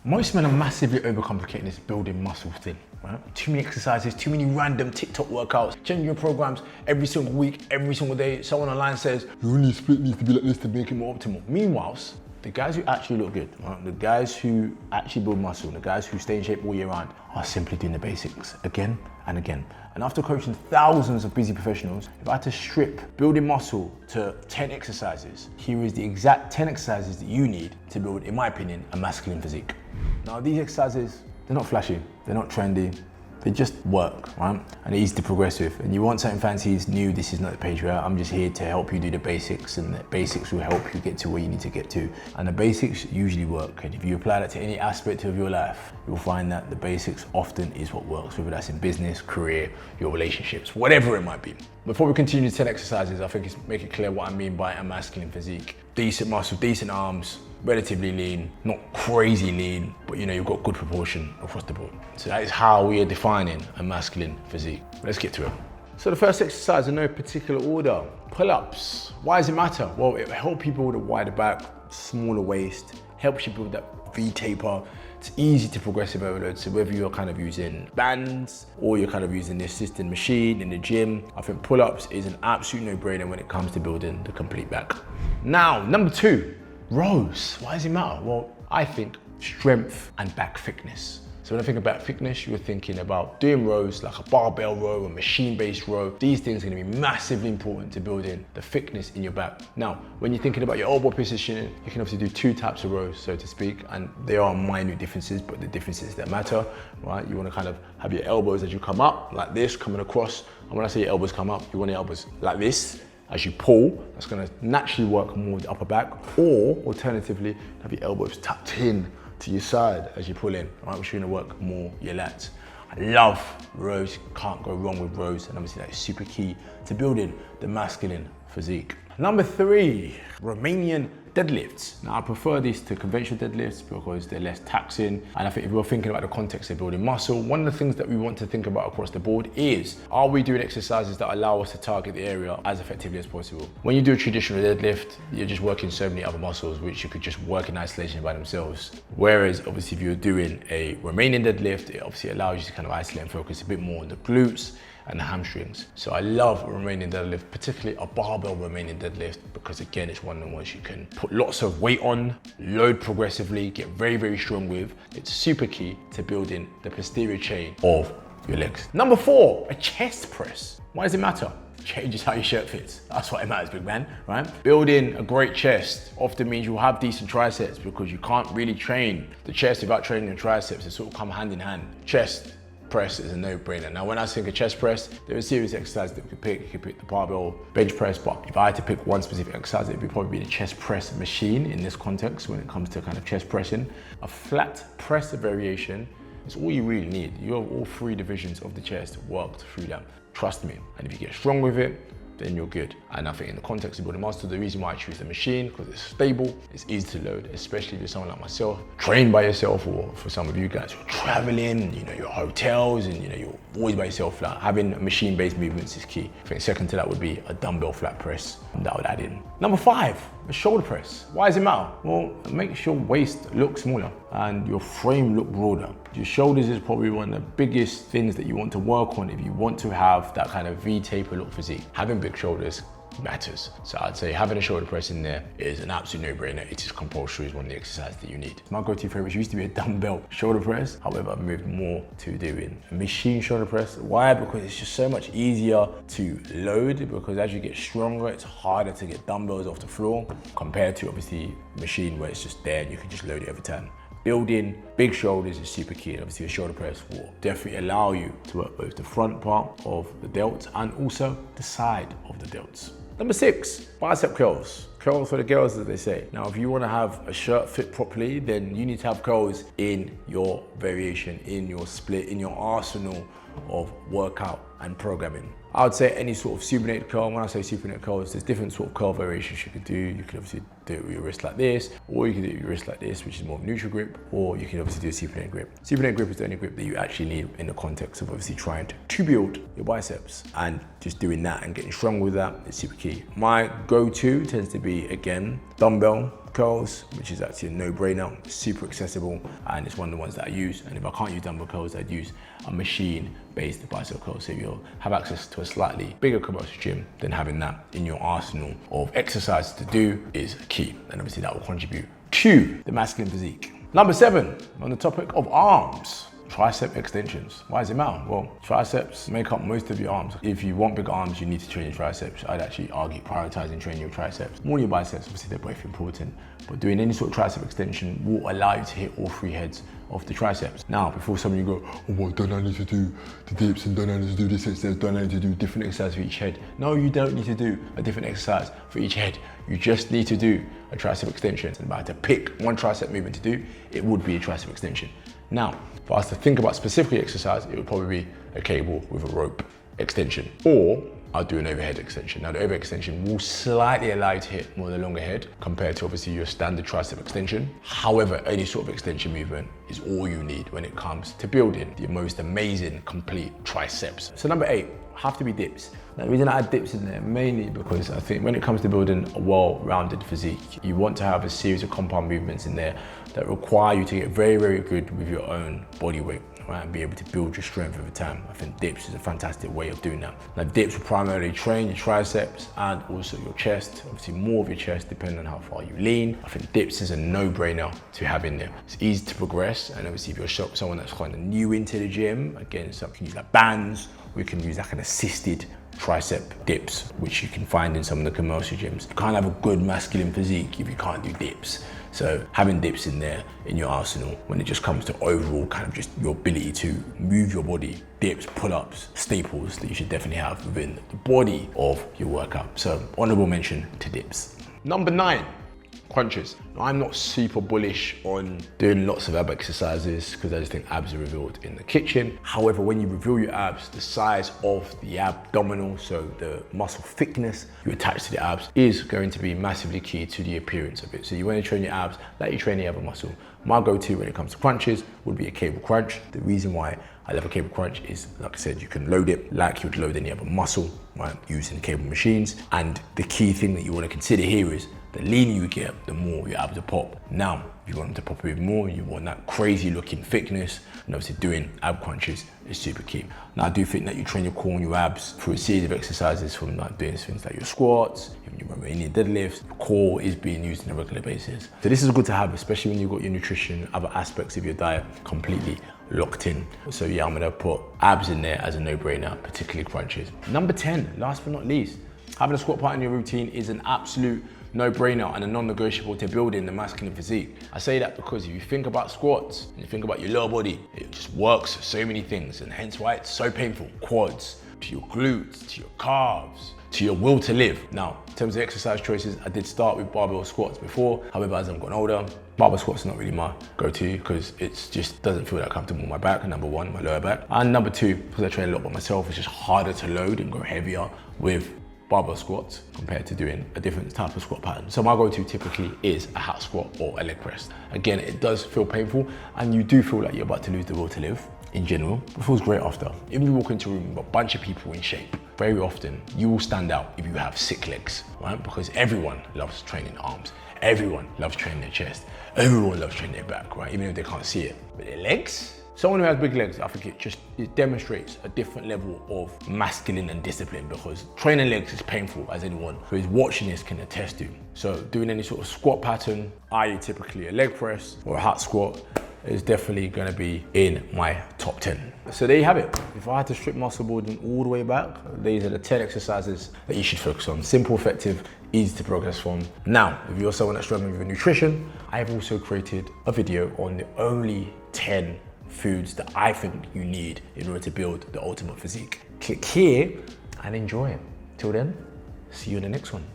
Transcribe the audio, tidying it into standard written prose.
Most men are massively overcomplicating this building muscle thing, right? Too many exercises, too many random TikTok workouts, changing your programs every single week, every single day. Someone online says, your only split needs to be like this to make it more optimal. Meanwhile, the guys who actually look good, right? The guys who actually build muscle, the guys who stay in shape all year round are simply doing the basics again and again. And after coaching thousands of busy professionals, if I had to strip building muscle to 10 exercises, here is the exact 10 exercises that you need to build, in my opinion, a masculine physique. Now these exercises, they're not flashy, they're not trendy, they just work, right? And they're easy to progress with. And you want something fancy, it's new, this is not the page where I'm just here to help you do the basics, and the basics will help you get to where you need to get to. And the basics usually work. And if you apply that to any aspect of your life, you'll find that the basics often is what works, whether that's in business, career, your relationships, whatever it might be. Before we continue to 10 exercises, I think it's make it clear what I mean by a masculine physique. Decent muscle, decent arms, relatively lean, not crazy lean, but you know, you've got good proportion across the board. So that is how we are defining a masculine physique. Let's get to it. So the first exercise in no particular order, pull-ups. Why does it matter? Well, it helps people with a wider back, smaller waist, helps you build that V-taper. It's easy to progressive overload, so whether you're kind of using bands or you're kind of using the assisted machine in the gym, I think pull-ups is an absolute no-brainer when it comes to building the complete back. Now, number 2, rows. Why does it matter? Well, I think strength and back thickness. So when I think about thickness, you're thinking about doing rows like a barbell row, a machine-based row. These things are gonna be massively important to building the thickness in your back. Now, when you're thinking about your elbow positioning, you can obviously do 2 types of rows, so to speak, and there are minute differences, but the differences that matter, right? You wanna kind of have your elbows as you come up, like this, coming across. And when I say your elbows come up, you want your elbows like this. As you pull, that's gonna naturally work more with the upper back, or alternatively, have your elbows tucked in to your side as you pull in, right? Which is gonna work more your lats. I love rows, can't go wrong with rows, and obviously that's super key to building the masculine physique. Number 3, Romanian deadlifts. Now I prefer these to conventional deadlifts because they're less taxing. And I think if we're thinking about the context of building muscle, one of the things that we want to think about across the board is, are we doing exercises that allow us to target the area as effectively as possible? When you do a traditional deadlift, you're just working so many other muscles which you could just work in isolation by themselves. Whereas obviously if you're doing a Romanian deadlift, it obviously allows you to kind of isolate and focus a bit more on the glutes and the hamstrings. So I love Romanian deadlift, particularly a barbell Romanian deadlift, because again, it's one of the ones you can put lots of weight on, load progressively, get very, very strong with. It's super key to building the posterior chain of your legs. Number 4, a chest press. Why does it matter? Changes how your shirt fits. That's what it matters, big man, right? Building a great chest often means you'll have decent triceps because you can't really train the chest without training your triceps. They sort of come hand in hand. Chest press is a no-brainer. Now, when I think of chest press, there are a series of exercises that we could pick. You could pick the barbell bench press, but if I had to pick one specific exercise, it would probably be the chest press machine in this context when it comes to kind of chest pressing. A flat press variation is all you really need. You have all 3 divisions of the chest worked through that. Trust me. And if you get strong with it, then you're good. And I think in the context of building muscle, the reason why I choose the machine, because it's stable, it's easy to load, especially if you're someone like myself, trained by yourself, or for some of you guys who are traveling, you know, you're at hotels and you know, you're always by yourself. Like, having machine-based movements is key. I think second to that would be a dumbbell flat press, and that would add in. Number 5, a shoulder press. Why does it matter? Well, it makes your waist look smaller and your frame look broader. Your shoulders is probably one of the biggest things that you want to work on if you want to have that kind of V-taper look physique. Having big shoulders matters. So I'd say having a shoulder press in there is an absolute no-brainer. It is compulsory, it's one of the exercises that you need. My go-to favorite used to be a dumbbell shoulder press. However, I've moved more to doing a machine shoulder press. Why? Because it's just so much easier to load, because as you get stronger, it's harder to get dumbbells off the floor compared to obviously machine where it's just there and you can just load it every time. Building big shoulders is super key, and obviously a shoulder press will definitely allow you to work both the front part of the delts and also the side of the delts. Number 6, bicep curls. Curls for the girls, as they say. Now, if you want to have a shirt fit properly, then you need to have curls in your variation, in your split, in your arsenal of workout and programming. I would say any sort of supinated curl. When I say supinated curls, there's different sort of curl variations you could do. You could obviously do it with your wrist like this, or you can do it with your wrist like this, which is more of a neutral grip, or you can obviously do a supinated grip. Supinated grip is the only grip that you actually need in the context of obviously trying to build your biceps, and just doing that and getting strong with that is super key. My go-to tends to be, again, dumbbell curls, which is actually a no-brainer, super accessible, and it's one of the ones that I use. And if I can't use dumbbell curls, I'd use a machine-based bicycle curl. So you'll have access to a slightly bigger commercial gym, then having that in your arsenal of exercises to do is key. And obviously that will contribute to the masculine physique. Number 7, on the topic of arms. Tricep extensions. Why does it matter? Well, triceps make up most of your arms. If you want big arms, you need to train your triceps. I'd actually argue prioritizing training your triceps. More your biceps, obviously they're both important, but doing any sort of tricep extension will allow you to hit all 3 heads of the triceps. Now, before some of you go, oh, well, don't I need to do the dips and don't I need to do this exercise, don't I need to do different exercises for each head? No, you don't need to do a different exercise for each head. You just need to do a tricep extension. And if I had to pick one tricep movement to do, it would be a tricep extension. Now, for us to think about specifically exercise, it would probably be a cable with a rope extension, or I'll do an overhead extension. Now the overhead extension will slightly allow you to hit more of the longer head compared to obviously your standard tricep extension. However, any sort of extension movement is all you need when it comes to building the most amazing, complete triceps. So number 8, have to be dips. Now the reason I add dips in there mainly because I think when it comes to building a well-rounded physique, you want to have a series of compound movements in there that require you to get very, very good with your own body weight, right, and be able to build your strength over time. I think dips is a fantastic way of doing that. Now dips will primarily train your triceps and also your chest, obviously more of your chest depending on how far you lean. I think dips is a no-brainer to have in there. It's easy to progress, and obviously if you're someone that's kind of new into the gym, again, some can use like bands, we can use like an assisted tricep dips, which you can find in some of the commercial gyms. You can't have a good masculine physique if you can't do dips. So having dips in there in your arsenal when it just comes to overall kind of just your ability to move your body, dips, pull-ups, staples that you should definitely have within the body of your workout. So honorable mention to dips. Number 9, crunches. Now, I'm not super bullish on doing lots of ab exercises because I just think abs are revealed in the kitchen. However, when you reveal your abs, the size of the abdominal, so the muscle thickness you attach to the abs, is going to be massively key to the appearance of it. So you want to train your abs like you train the other muscle. My go-to when it comes to crunches would be a cable crunch. The reason why I love a cable crunch is, like I said, you can load it like you would load any other muscle, right, using cable machines. And the key thing that you want to consider here is the leaner you get, the more your abs will pop. Now, if you want them to pop even more, you want that crazy looking thickness, and obviously doing ab crunches is super key. Now, I do think that you train your core and your abs through a series of exercises from like doing things like your squats, even your Romanian deadlifts. The core is being used on a regular basis. So this is good to have, especially when you've got your nutrition, other aspects of your diet completely locked in. So yeah, I'm gonna put abs in there as a no-brainer, particularly crunches. Number 10, last but not least, having a squat part in your routine is an absolute no-brainer and a non-negotiable to building the masculine physique. I say that because if you think about squats and you think about your lower body, it just works so many things, and hence why it's so painful. Quads, to your glutes, to your calves, to your will to live. Now, in terms of exercise choices, I did start with barbell squats before. However, as I've gotten older, barbell squats are not really my go-to because it just doesn't feel that comfortable on my back, number 1, my lower back. And number 2, because I train a lot by myself, it's just harder to load and go heavier with barbell squats compared to doing a different type of squat pattern. So my go-to typically is a hack squat or a leg press. Again, it does feel painful and you do feel like you're about to lose the will to live in general. It feels great after. If you walk into a room with a bunch of people in shape, very often you will stand out if you have sick legs, right? Because everyone loves training arms. Everyone loves training their chest. Everyone loves training their back, right? Even if they can't see it. But their legs? Someone who has big legs, I think it demonstrates a different level of masculine and discipline, because training legs is painful, as anyone who is watching this can attest to. So doing any sort of squat pattern, i.e. typically a leg press or a hack squat, is definitely gonna be in my top 10. So there you have it. If I had to strip muscle building all the way back, these are the 10 exercises that you should focus on. Simple, effective, easy to progress from. Now, if you're someone that's struggling with your nutrition, I have also created a video on the only 10 foods that I think you need in order to build the ultimate physique. Click here and enjoy it. Till then, see you in the next one.